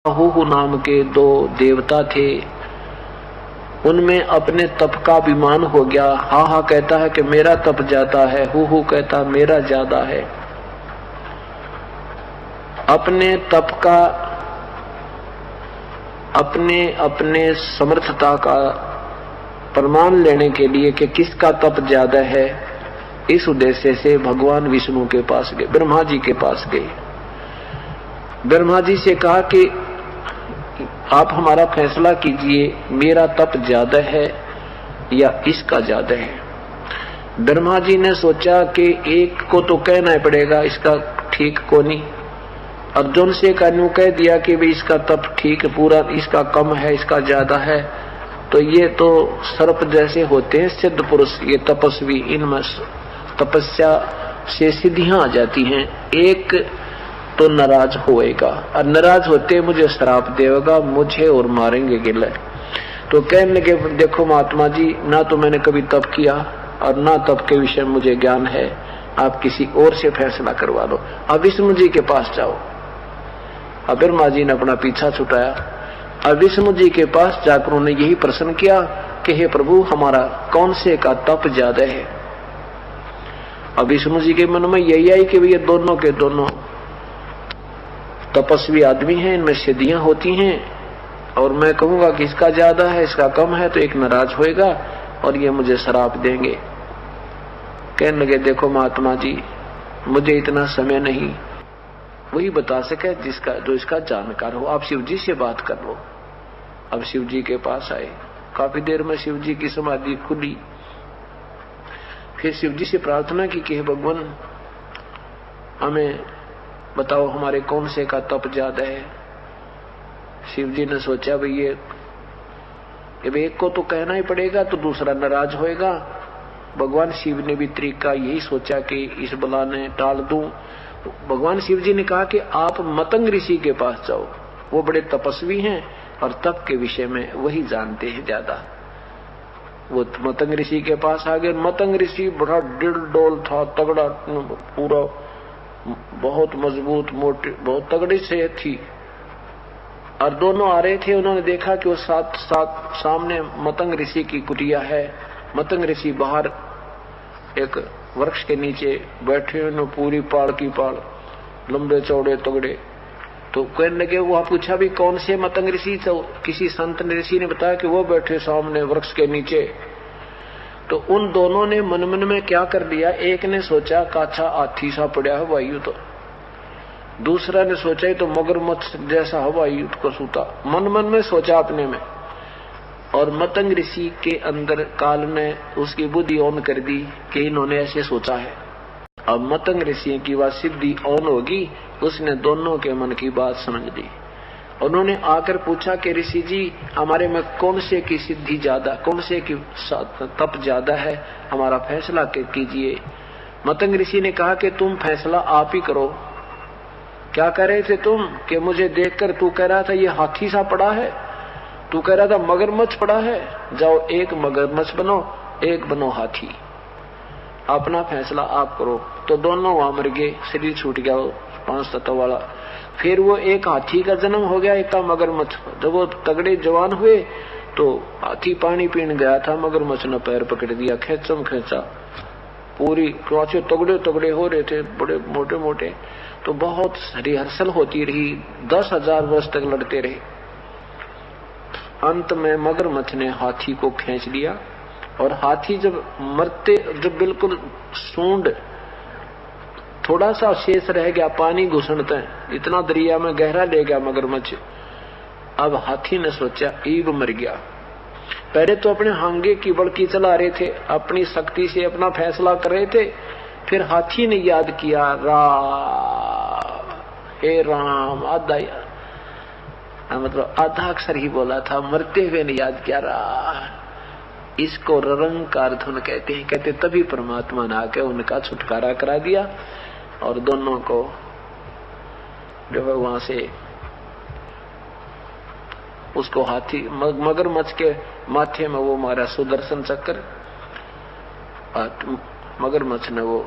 हूहू नाम के दो देवता थे। उनमें अपने तप का अभिमान हो गया। हा हा कहता है कि मेरा तप ज्यादा है, हूहू कहता मेरा ज्यादा है। अपने तप का, अपने अपने समर्थता का प्रमाण लेने के लिए कि किसका तप ज्यादा है, इस उद्देश्य से भगवान विष्णु के पास गए, ब्रह्मा जी के पास गए। ब्रह्मा जी से कहा कि आप हमारा फैसला कीजिए, मेरा तप ज्यादा है या इसका ज्यादा है। ब्रह्मा जी ने सोचा कि एक को तो कहना ही पड़ेगा इसका ठीक को नहीं। अर्जुन से कानू कह दिया कि भाई इसका तप ठीक पूरा, इसका कम है, इसका ज्यादा है, तो ये तो सर्प जैसे होते हैं सिद्ध पुरुष, ये तपस्वी, इनमें तपस्या से सिद्धियां आ जाती हैं। एक तो नाराज होएगा और नाराज होते मुझे श्राप देगा, मुझे और मारेंगे गिले। तो कहने लगे देखो महात्मा जी, ना तो मैंने कभी तप किया और ना तप के विषय में मुझे ज्ञान है, आप किसी और से फैसला करवा लो, अब विष्णु जी के पास जाओ। अब ब्रह्मा जी ने अपना पीछा छुटाया। अब विष्णु जी के पास जाकर उन्होंने यही प्रश्न किया कि हे प्रभु, हमारा कौन से का तप ज्यादा है। अब विष्णु जी के मन में यही आई कि ये दोनों के दोनों तपस्वी आदमी हैं, इनमें सिद्धियां होती हैं, और मैं कहूंगा कि इसका ज्यादा है इसका कम है तो एक नाराज होएगा और ये मुझे श्राप देंगे। कहने लगे देखो महात्मा जी, मुझे इतना समय नहीं, वही बता सके जिसका जो इसका जानकार हो, आप शिव जी से बात कर लो। अब शिव जी के पास आए, काफी देर में शिव जी की समाधि खुली। फिर शिव जी से प्रार्थना की कि हे भगवान, हमें बताओ हमारे कौन से का तप ज्यादा है। शिव जी ने सोचा भाई ये एक को तो कहना ही पड़ेगा तो दूसरा नाराज होएगा। भगवान शिव ने भी तरीका यही सोचा कि इस बला ने टाल दूं। भगवान शिव जी ने कहा कि आप मतंग ऋषि के पास जाओ, वो बड़े तपस्वी हैं और तप के विषय में वही जानते हैं ज्यादा। वो मतंग ऋषि के पास आ गए। मतंग ऋषि बड़ा डिल डोल था, तगड़ा, पूरा बहुत मजबूत, मोटे, बहुत तगड़ी सेहत थी। और दोनों आ रहे थे, उन्होंने देखा कि वो साथ सामने मतंग ऋषि की कुटिया है। मतंग ऋषि बाहर एक वृक्ष के नीचे बैठे हुए, पूरी पाड़ की पाड़, लंबे चौड़े तगड़े। तो कहने लगे, वहां पूछा भी कौन से मतंग ऋषि, तो किसी संत ऋषि ने बताया कि वो बैठे सामने वृक्ष के नीचे। तो उन दोनों ने मन मन में क्या कर लिया, एक ने सोचा काछा हाथी सा पड़ा है वायु, तो दूसरा ने सोचा ही तो मगरमच्छ जैसा हवाई को सूता, मन मन में सोचा अपने में। और मतंग ऋषि के अंदर काल ने उसकी बुद्धि ऑन कर दी कि इन्होंने ऐसे सोचा है। अब मतंग ऋषि की बात सिद्धि ऑन होगी, उसने दोनों के मन की बात समझ ली। उन्होंने आकर पूछा कि ऋषि जी, हमारे में कौन से की सिद्धि ज्यादा, कौन से की तप ज्यादा है, हमारा फैसला कीजिए। मतंग ऋषि ने कहा कि तुम फैसला आप ही करो। क्या कह रहे थे तुम कि मुझे देखकर तू कह रहा था ये हाथी सा पड़ा है, तू कह रहा था मगरमच्छ पड़ा है, जाओ एक मगरमच्छ बनो, एक बनो हाथी, अपना फैसला आप करो। तो दोनों वहां मर गए, शरीर छूट गया 5 तत्व वाला। फिर वो एक हाथी का जन्म हो गया, एक का मगरमच्छ। जब वो तगड़े जवान हुए तो हाथी पानी पीने गया था, मगरमच्छ ने पैर पकड़ दिया, खेचम खेचा, पूरी क्रोचे तगड़े तगड़े हो रहे थे, बड़े मोटे मोटे। तो बहुत रिहर्सल होती रही, 10,000 वर्ष तक लड़ते रहे। अंत में मगरमच्छ ने हाथी को खींच लिया, और हाथी जब मरते, जब बिल्कुल सूंड थोड़ा सा शेष रह गया, पानी घुसनता है, इतना दरिया में गहरा ले गया मगरमच्छ। अब हाथी ने सोचा ईब मर गया। पहले तो अपने हांगे की बड़की चला रहे थे, अपनी शक्ति से अपना फैसला कर रहे थे। फिर हाथी ने याद किया, हे राम, आधा, मतलब आधा अक्षर ही बोला था, मरते हुए ने याद किया रा। इसको ररंकार धुन कहते हैं। कहते तभी परमात्मा ने आके उनका छुटकारा करा दिया और दोनों को जो है वहां से उसको हाथी मगरमच्छ के माथे में वो मारा सुदर्शन चक्र, मगरमच्छ ने वो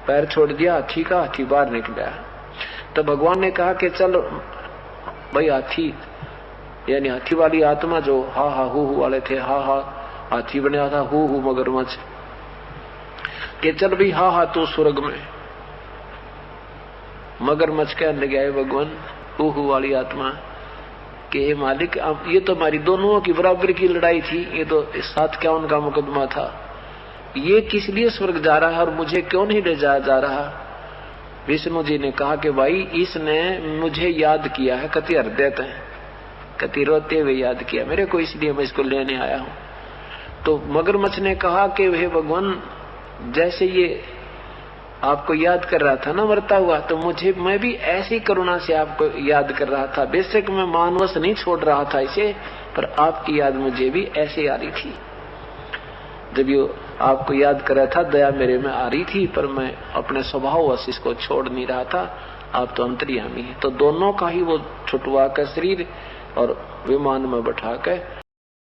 पैर छोड़ दिया हाथी का, हाथी बाहर निकला। तो भगवान ने कहा कि चल भाई हाथी यानी हाथी वाली आत्मा जो हा हा हु वाले थे, हा हा हाथी बना था, हु मगरमच्छ के चल भाई हा हा तो स्वर्ग में। मगरमच्छ कहने लगे भगवान हु वाली आत्मा कि हे मालिक अब ये तो हमारी दोनों की बराबर की लड़ाई थी, ये तो 751 का मुकदमा था, ये किस लिए स्वर्ग जा रहा है और मुझे क्यों नहीं ले जाया जा रहा। विष्णु जी ने कहा कि भाई इसने मुझे याद किया है, कति हृदय है, कति रोते हुए याद किया मेरे को, इसलिए मैं इसको लेने आया हूं। तो मगरमच्छ ने कहा कि हे भगवान जैसे ये आपको याद कर रहा था ना मरता हुआ, तो मैं भी ऐसी करुणा से आपको याद कर रहा था। बेशक मैं मानवश नहीं छोड़ रहा था इसे, पर आपकी याद मुझे भी ऐसे आ रही थी। जब ये आपको याद कर रहा था दया मेरे में आ रही थी, पर मैं अपने स्वभाववश इसको छोड़ नहीं रहा था। आप तो अंतर्यामी है। तो दोनों का ही वो छुटवा कर शरीर और विमान में बैठा कर